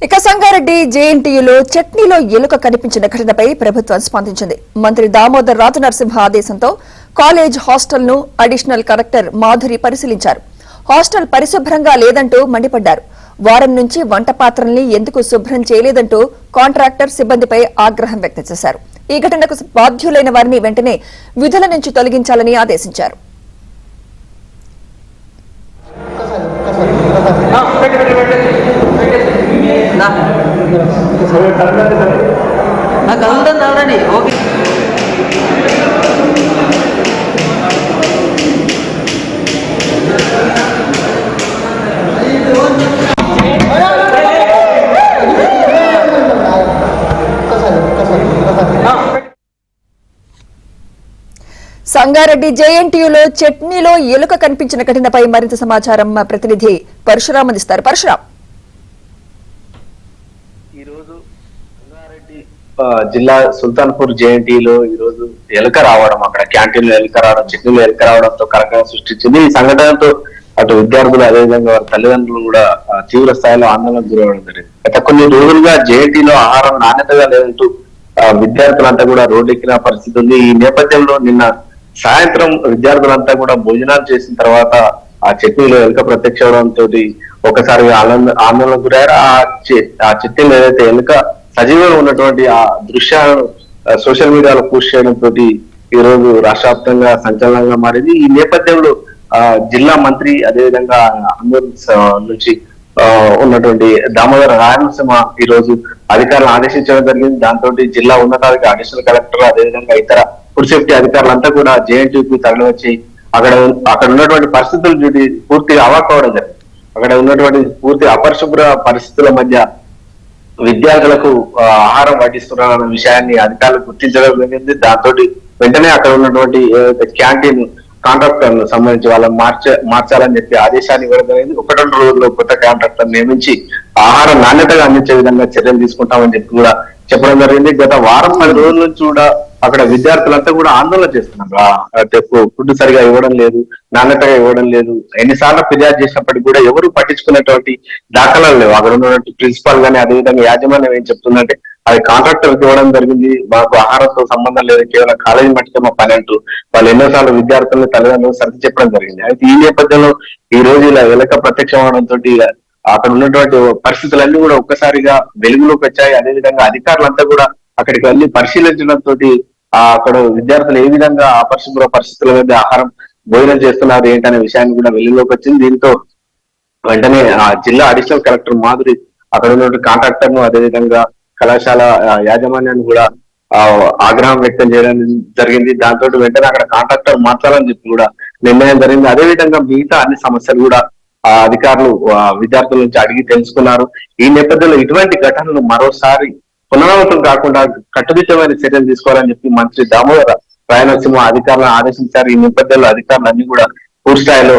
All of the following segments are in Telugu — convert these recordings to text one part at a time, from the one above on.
ఇక సంగారెడ్డి జేఎన్టీయూలో చట్నీలో ఎలుక కనిపించిన ఘటనపై ప్రభుత్వం స్పందించింది. మంత్రి దామోదర్ రాజనరసింహ ఆదేశంతో కాలేజ్ హాస్టల్ను అడిషనల్ కలెక్టర్ మాధురి పరిశీలించారు. హాస్టల్ పరిశుభ్రంగా లేదంటూ మండిపడ్డారు. వారం నుంచి వంట పాత్రల్ని ఎందుకు శుభ్రం చేయలేదంటూ కాంట్రాక్టర్ సిబ్బందిపై ఆగ్రహం వ్యక్తం చేశారు. ఈ ఘటనకు బాధ్యులైన వారిని వెంటనే విధుల నుంచి తొలగించాలని ఆదేశించారు. సంగారెడ్డి జేఎన్టీయూలో చట్నీలో ఎలుక కనిపించిన ఘటనపై మరింత సమాచారం మా ప్రతినిధి పరశురామ్ అందిస్తారు. పరశురామ్, ఈరోజు సంగారెడ్డి జిల్లా సుల్తాన్పూర్ జేఎన్టీలో ఈరోజు ఎలుక రావడం, అక్కడ క్యాంటీన్ లో ఎలుక రావడం, చట్నీలో ఎలుక రావడంతో కలకలం సృష్టించింది. ఈ సంఘటనతో అటు విద్యార్థులు అదేవిధంగా వారి తల్లిదండ్రులు కూడా తీవ్ర స్థాయిలో ఆందోళన గురవడం జరిగింది. గత కొన్ని రోజులుగా జేఎన్టీలో ఆహారం నాణ్యతగా లేదంటూ విద్యార్థులంతా కూడా రోడ్డెక్కిన పరిస్థితి ఉంది. ఈ నేపథ్యంలో నిన్న సాయంత్రం విద్యార్థులంతా కూడా భోజనాలు చేసిన తర్వాత ఆ చట్నీలో ఎలుక ప్రత్యక్షవడంతో ఒకసారి ఆందోళన గురయ్యారు. ఆ చట్నీలో ఏదైతే ఎలుక సజీవంగా ఉన్నటువంటి ఆ దృశ్యాలను సోషల్ మీడియాలో పోస్ట్ చేయడంతో ఈ రోజు రాష్ట్ర వ్యాప్తంగా సంచలనంగా మారింది. ఈ నేపథ్యంలో జిల్లా మంత్రి అదేవిధంగా అందరూ నుంచి ఉన్నటువంటి దామోదర రాయనరసింహ ఈ రోజు అధికారులను ఆదేశించడం జరిగింది. దాంతో జిల్లా ఉన్నతాధికారి అడిషనల్ కలెక్టర్ అదేవిధంగా ఇతర ఫుడ్ సేఫ్టీ అధికారులంతా కూడా జేఎన్టీయూకి తరలి వచ్చి అక్కడ ఉన్నటువంటి పరిస్థితులు చూసి పూర్తిగా అవాక్ అవడం జరిగింది. అక్కడ ఉన్నటువంటి పూర్తి అపరిశుభ్ర పరిస్థితుల మధ్య విద్యార్థులకు ఆహారం వడ్డిస్తున్నారన్న విషయాన్ని అధికారులు గుర్తించడం జరిగింది. దాంతో వెంటనే అక్కడ ఉన్నటువంటి క్యాంటీన్ కాంట్రాక్టర్ సంబంధించి వాళ్ళని మార్చాలని చెప్పి ఆదేశాన్ని ఇవ్వడం జరిగింది. 1-2 రోజుల్లో కొత్త కాంట్రాక్టర్ నియమించి ఆహారం నాణ్యతగా అందించే విధంగా చర్యలు తీసుకుంటామని చెప్పి కూడా చెప్పడం జరిగింది. గత వారం 10 రోజుల నుంచి కూడా అక్కడ విద్యార్థులంతా కూడా ఆందోళన చేస్తున్నారు. ఫుడ్ సరిగా ఇవ్వడం లేదు, నాణ్యతగా ఇవ్వడం లేదు. ఎన్నిసార్లు ఫిర్యాదు చేసినప్పటికీ కూడా ఎవరు పట్టించుకునేటువంటి దాఖలాలు లేవు. అక్కడ ఉన్నటువంటి ప్రిన్సిపాల్ గానీ అదేవిధంగా యాజమాన్యం ఏం చెప్తుందంటే అది కాంట్రాక్టర్కి ఇవ్వడం జరిగింది, మాకు ఆహారంతో సంబంధం లేదు, కేవలం కాలేజీ మట్టితో మా పని అంటూ వాళ్ళు ఎన్నోసార్లు విద్యార్థులను తల్లిదండ్రులు సర్ది చెప్పడం జరిగింది. అయితే ఈ నేపథ్యంలో ఈ రోజు ఇలా ఎలుక ప్రత్యక్షం అవడంతో అక్కడ ఉన్నటువంటి పరిస్థితులన్నీ కూడా ఒక్కసారిగా వెలుగులోకి వచ్చాయి. అదేవిధంగా అధికారులంతా కూడా అక్కడికి వెళ్ళి పరిశీలించడంతో అక్కడ విద్యార్థులు ఏ విధంగా అపరిశుభ్ర పరిస్థితుల మధ్య ఆహారం భోజనం చేస్తున్నారు ఏంటనే విషయాన్ని కూడా వెలుగులోకి వచ్చింది. దీంతో వెంటనే ఆ జిల్లా అడిషనల్ కలెక్టర్ మాధురి అక్కడ ఉన్నటువంటి కాంట్రాక్టర్ ను అదేవిధంగా కళాశాల యాజమాన్యాన్ని కూడా ఆగ్రహం వ్యక్తం చేయడం జరిగింది. దాంతో వెంటనే అక్కడ కాంట్రాక్టర్ మార్చాలని చెప్పి కూడా నిర్ణయం జరిగింది. అదేవిధంగా మిగతా అన్ని సమస్యలు కూడా అధికారులు విద్యార్థుల నుంచి అడిగి తెలుసుకున్నారు. ఈ నేపథ్యంలో ఇటువంటి ఘటనలు మరోసారి పునరావృతం కాకుండా కట్టుదిట్టమైన చర్యలు తీసుకోవాలని చెప్పి మంత్రి దామోదర రాయనరసింహ అధికారులను ఆదేశించారు. ఈ నేపథ్యంలో అధికారులన్నీ కూడా పూర్తి స్థాయిలో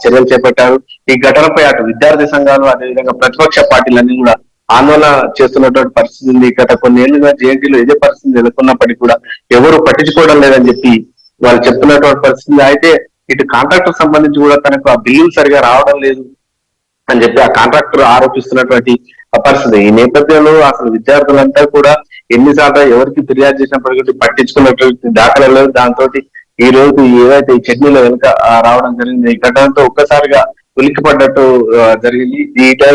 చర్యలు చేపట్టారు. ఈ ఘటనపై అటు విద్యార్థి సంఘాలు అదేవిధంగా ప్రతిపక్ష పార్టీలన్నీ కూడా ఆందోళన చేస్తున్నటువంటి పరిస్థితి ఉంది. గత కొన్ని ఏళ్లుగా జేఎన్టీలో ఇదే పరిస్థితి ఎదుర్కొన్నప్పటికీ కూడా ఎవరు పట్టించుకోవడం లేదని చెప్పి వాళ్ళు చెప్తున్నటువంటి పరిస్థితి. అయితే ఇటు కాంట్రాక్టర్ సంబంధించి కూడా తనకు ఆ బిల్లులు సరిగా రావడం లేదు అని చెప్పి ఆ కాంట్రాక్టర్ ఆరోపిస్తున్నటువంటి పరిస్థితి. ఈ నేపథ్యంలో అసలు విద్యార్థులంతా కూడా ఎన్నిసార్లు ఎవరికి ఫిర్యాదు చేసినప్పటికీ పట్టించుకున్నటువంటి దాఖలు లేదు. దాంతో ఈ రోజు ఏవైతే ఈ చట్నీలో వెనుక రావడం జరిగింది, ఈ ఘటనతో ఒక్కసారిగా ఉలిక్కిపడ్డట్టు జరిగింది.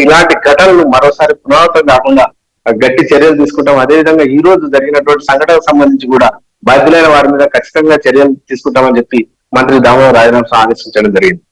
ఇలాంటి ఘటనలు మరోసారి పునరావృతం కాకుండా గట్టి చర్యలు తీసుకుంటాం. అదేవిధంగా ఈ రోజు జరిగినటువంటి సంఘటనకు సంబంధించి కూడా బాధ్యులైన వారి మీద ఖచ్చితంగా చర్యలు తీసుకుంటామని చెప్పి మంత్రి దామోదర రాజనరసింహ ఆదేశించడం జరిగింది.